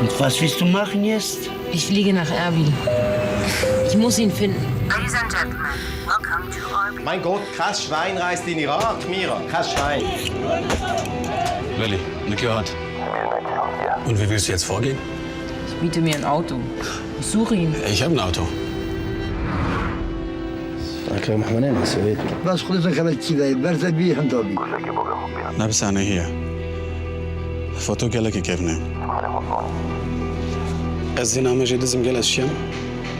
Und was willst du machen jetzt? Ich fliege nach Erbil. Ich muss ihn finden. Ladies and gentlemen, welcome to Orbit. Mein Gott, kein Schwein reist in Irak, Mira. Kein Schwein. Willi, eine gehört. Und wie willst du jetzt vorgehen? Ich biete mir ein Auto. Ich suche ihn. Ich habe ein Auto. بس خودت خلت كذا برزة بيه هم دابي. لابس أنا هي. فوتو قالك كيفنا. الزنا ما جي لازم قال الشام.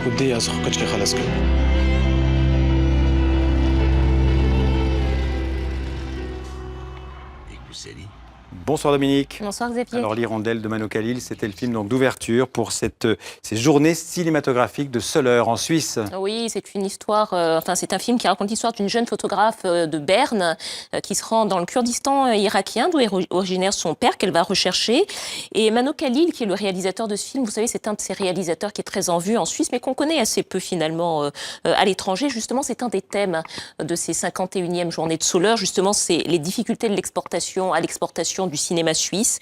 ودي أسخك كي خلاص كم. Bonsoir Dominique. Bonsoir Xavier. Alors l'Hirondelle de Mano Khalil, c'était le film donc d'ouverture pour ces journées cinématographiques de Soleure en Suisse. Oui, c'est une histoire, c'est un film qui raconte l'histoire d'une jeune photographe de Berne qui se rend dans le Kurdistan irakien, d'où est originaire son père, qu'elle va rechercher. Et Mano Khalil, qui est le réalisateur de ce film, vous savez, c'est un de ces réalisateurs qui est très en vue en Suisse, mais qu'on connaît assez peu finalement à l'étranger. Justement, c'est un des thèmes de ces 51e journées de Soleure. Justement, c'est les difficultés de l'exportation à l'exportation du cinéma suisse,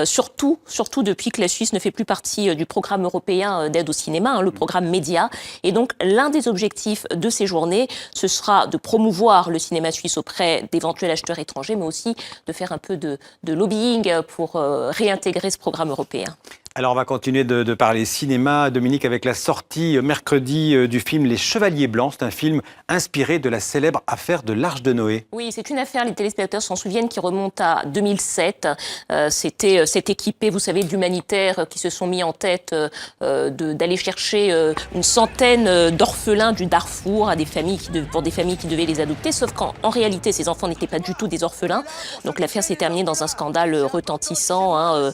surtout depuis que la Suisse ne fait plus partie du programme européen d'aide au cinéma, le programme Média. Et donc, l'un des objectifs de ces journées, ce sera de promouvoir le cinéma suisse auprès d'éventuels acheteurs étrangers, mais aussi de faire un peu de lobbying pour réintégrer ce programme européen. Alors on va continuer de parler cinéma, Dominique, avec la sortie mercredi du film Les Chevaliers Blancs. C'est un film inspiré de la célèbre affaire de l'Arche de Noé. Oui, c'est une affaire, les téléspectateurs s'en souviennent, qui remonte à 2007. C'était cette équipée, vous savez, d'humanitaires qui se sont mis en tête d'aller chercher une centaine d'orphelins du Darfour pour des familles qui devaient les adopter. Sauf qu'en réalité, ces enfants n'étaient pas du tout des orphelins. Donc l'affaire s'est terminée dans un scandale retentissant,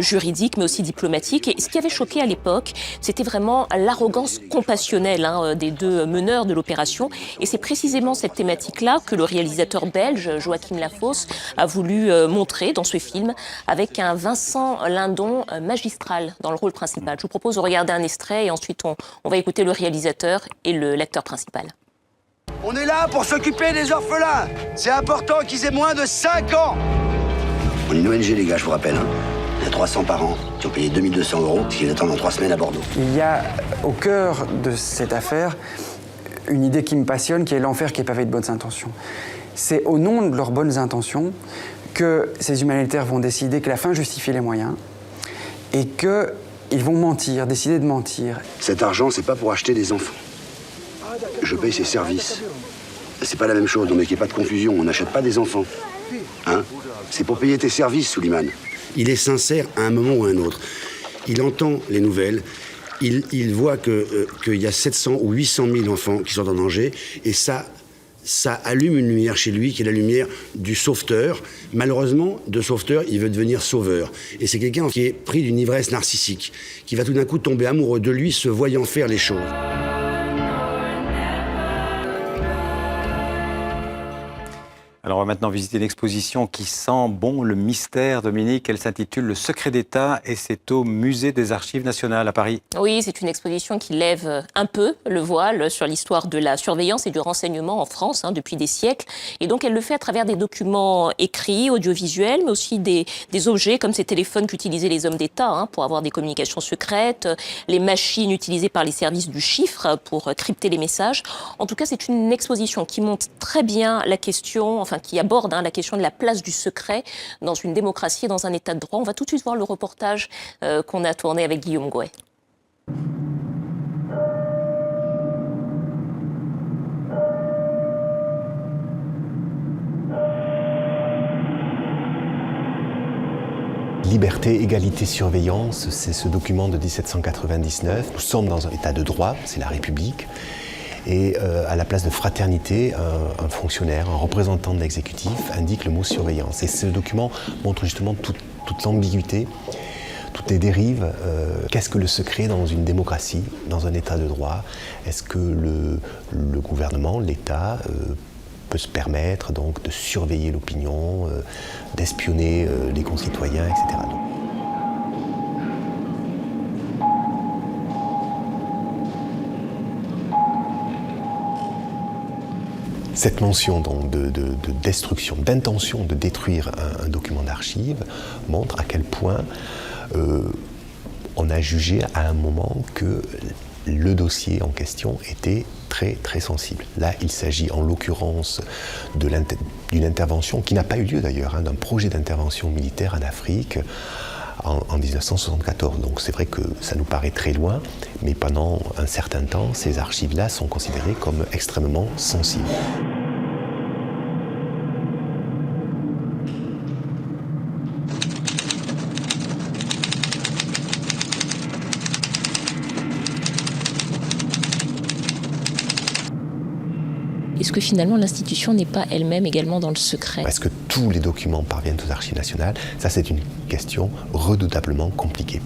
juridique, mais aussi diplomatique. Et ce qui avait choqué à l'époque, c'était vraiment l'arrogance compassionnelle des deux meneurs de l'opération. Et c'est précisément cette thématique-là que le réalisateur belge, Joachim Lafosse, a voulu montrer dans ce film avec un Vincent Lindon magistral dans le rôle principal. Je vous propose de regarder un extrait et ensuite on va écouter le réalisateur et l'acteur principal. On est là pour s'occuper des orphelins. C'est important qu'ils aient moins de 5 ans. On est une ONG, les gars, je vous rappelle. Il y a 300 parents qui ont payé 2200 €, parce qu'ils attendent dans 3 semaines à Bordeaux. Il y a au cœur de cette affaire une idée qui me passionne, qui est l'enfer qui est pavé de bonnes intentions. C'est au nom de leurs bonnes intentions que ces humanitaires vont décider que la fin justifie les moyens et qu'ils vont mentir, décider de mentir. Cet argent, c'est pas pour acheter des enfants. Je paye ses services. C'est pas la même chose, donc qu'il n'y ait pas de confusion. On n'achète pas des enfants. C'est pour payer tes services, Souleymane. Il est sincère à un moment ou à un autre. Il entend les nouvelles, il voit qu'il y a 700 ou 800 000 enfants qui sont en danger, et ça allume une lumière chez lui, qui est la lumière du sauveteur. Malheureusement, de sauveteur, il veut devenir sauveur. Et c'est quelqu'un qui est pris d'une ivresse narcissique, qui va tout d'un coup tomber amoureux de lui, se voyant faire les choses. Alors on va maintenant visiter l'exposition qui sent bon le mystère, Dominique. Elle s'intitule Le secret d'État et c'est au Musée des Archives nationales à Paris. Oui, c'est une exposition qui lève un peu le voile sur l'histoire de la surveillance et du renseignement en France depuis des siècles. Et donc elle le fait à travers des documents écrits, audiovisuels, mais aussi des objets comme ces téléphones qu'utilisaient les hommes d'État pour avoir des communications secrètes, les machines utilisées par les services du chiffre pour crypter les messages. En tout cas, c'est une exposition qui montre très bien la question, qui aborde la question de la place du secret dans une démocratie et dans un état de droit. On va tout de suite voir le reportage qu'on a tourné avec Guillaume Gouet. Liberté, égalité, surveillance, c'est ce document de 1799. Nous sommes dans un état de droit, c'est la République. Et à la place de fraternité, un fonctionnaire, un représentant de l'exécutif indique le mot surveillance. Et ce document montre justement toute l'ambiguïté, toutes les dérives. Qu'est-ce que le secret dans une démocratie, dans un état de droit? Est-ce que le gouvernement, l'État, peut se permettre donc de surveiller l'opinion, d'espionner les concitoyens, etc. Cette mention donc, de destruction, d'intention de détruire un document d'archives montre à quel point on a jugé à un moment que le dossier en question était très très sensible. Là, il s'agit en l'occurrence d'une intervention qui n'a pas eu lieu d'ailleurs, d'un projet d'intervention militaire en Afrique en 1974. Donc c'est vrai que ça nous paraît très loin, mais pendant un certain temps, ces archives-là sont considérées comme extrêmement sensibles. Est-ce que finalement l'institution n'est pas elle-même également dans le secret? Est-ce que tous les documents parviennent aux archives nationales? Ça, c'est une question redoutablement compliquée.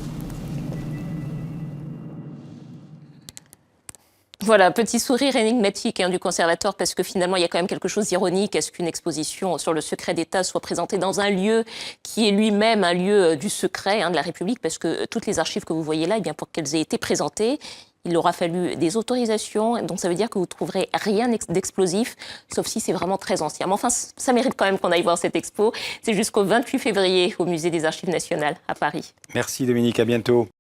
Voilà, petit sourire énigmatique du conservateur, parce que finalement, il y a quand même quelque chose d'ironique à ce qu'une exposition sur le secret d'État soit présentée dans un lieu qui est lui-même un lieu du secret de la République, parce que toutes les archives que vous voyez là, eh bien, pour qu'elles aient été présentées, il aura fallu des autorisations, donc ça veut dire que vous ne trouverez rien d'explosif, sauf si c'est vraiment très ancien. Mais enfin, ça mérite quand même qu'on aille voir cette expo. C'est jusqu'au 28 février au Musée des Archives nationales à Paris. Merci Dominique, à bientôt.